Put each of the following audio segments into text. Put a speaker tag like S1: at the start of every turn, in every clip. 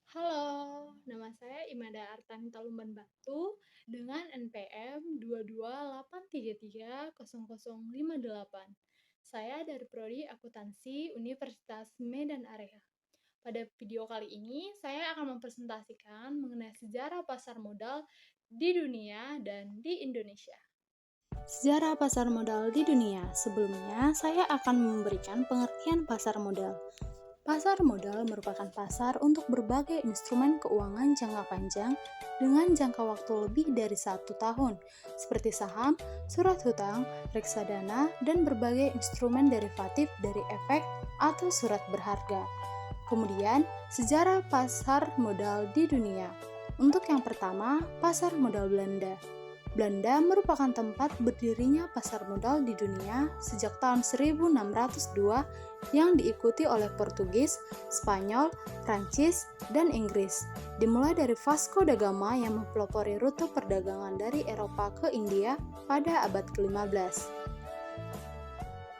S1: Halo, nama saya Imada Artanita Lumban Batu dengan NPM 228330058. Saya dari Prodi Akuntansi Universitas Medan Area. Pada video kali ini, saya akan mempresentasikan mengenai sejarah pasar modal di dunia dan di Indonesia. Sejarah pasar modal di dunia. Sebelumnya, saya akan memberikan pengertian pasar modal. Pasar modal merupakan pasar untuk berbagai instrumen keuangan jangka panjang dengan jangka waktu lebih dari 1 tahun, seperti saham, surat hutang, reksadana, dan berbagai instrumen derivatif dari efek atau surat berharga. Kemudian, sejarah pasar modal di dunia. Untuk yang pertama, pasar modal Belanda. Belanda merupakan tempat berdirinya pasar modal di dunia sejak tahun 1602 yang diikuti oleh Portugis, Spanyol, Prancis, dan Inggris. Dimulai dari Vasco da Gama yang mempelopori rute perdagangan dari Eropa ke India pada abad ke-15.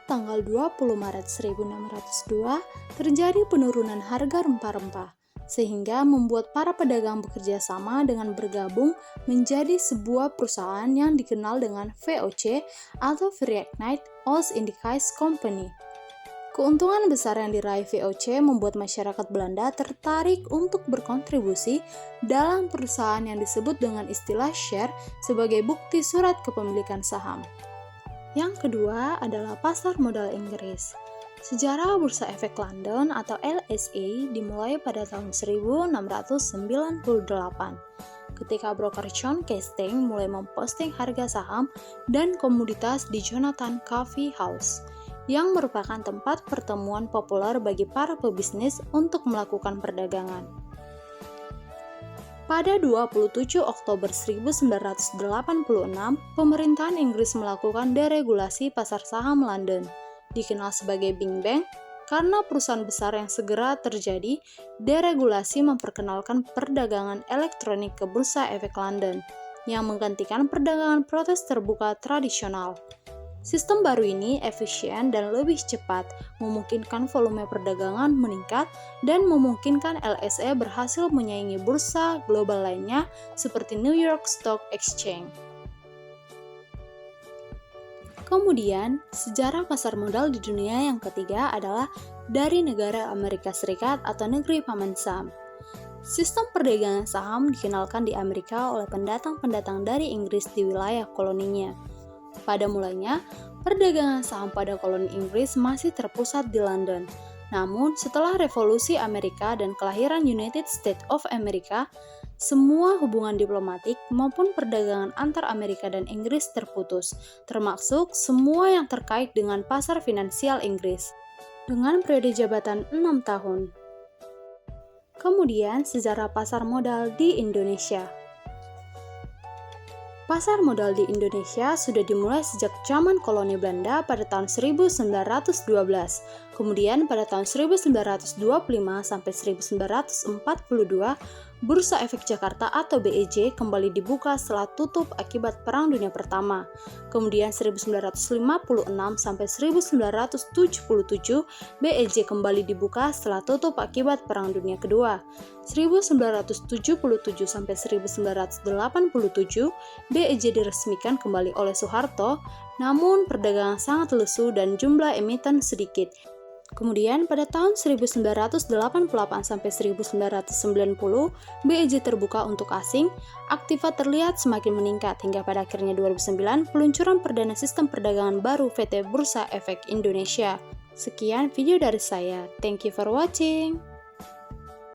S1: Tanggal 20 Maret 1602 terjadi penurunan harga rempah-rempah, sehingga membuat para pedagang bekerja sama dengan bergabung menjadi sebuah perusahaan yang dikenal dengan VOC atau Vereenigd Oost-Indisch Company. Keuntungan besar yang diraih VOC membuat masyarakat Belanda tertarik untuk berkontribusi dalam perusahaan yang disebut dengan istilah share sebagai bukti surat kepemilikan saham. Yang kedua adalah pasar modal Inggris. Sejarah Bursa Efek London atau LSE dimulai pada tahun 1698 ketika broker John Casting mulai memposting harga saham dan komoditas di Jonathan Coffee House yang merupakan tempat pertemuan populer bagi para pebisnis untuk melakukan perdagangan. Pada 27 Oktober 1986, pemerintahan Inggris melakukan deregulasi pasar saham London, dikenal sebagai Big Bang, karena perusahaan besar yang segera terjadi, deregulasi memperkenalkan perdagangan elektronik ke Bursa Efek London, yang menggantikan perdagangan protes terbuka tradisional. Sistem baru ini efisien dan lebih cepat, memungkinkan volume perdagangan meningkat, dan memungkinkan LSE berhasil menyaingi bursa global lainnya seperti New York Stock Exchange. Kemudian, sejarah pasar modal di dunia yang ketiga adalah dari negara Amerika Serikat atau negeri paman Sam. Sistem perdagangan saham dikenalkan di Amerika oleh pendatang-pendatang dari Inggris di wilayah koloninya. Pada mulanya, perdagangan saham pada koloni Inggris masih terpusat di London. Namun, setelah Revolusi Amerika dan kelahiran United States of America, semua hubungan diplomatik maupun perdagangan antar Amerika dan Inggris terputus, termasuk semua yang terkait dengan pasar finansial Inggris, dengan periode jabatan 6 tahun. Kemudian, sejarah pasar modal di Indonesia. Pasar modal di Indonesia sudah dimulai sejak zaman koloni Belanda pada tahun 1912. Kemudian pada tahun 1925 sampai 1942, Bursa Efek Jakarta atau BEJ kembali dibuka setelah tutup akibat Perang Dunia Pertama. Kemudian 1956 sampai 1977, BEJ kembali dibuka setelah tutup akibat Perang Dunia Kedua. 1977 sampai 1987, BEJ diresmikan kembali oleh Soeharto, namun perdagangan sangat lesu dan jumlah emiten sedikit. Kemudian pada tahun 1988 sampai 1990, BEJ terbuka untuk asing, aktiva terlihat semakin meningkat hingga pada akhirnya 2009 peluncuran perdana sistem perdagangan baru PT Bursa Efek Indonesia. Sekian video dari saya. Thank you for watching.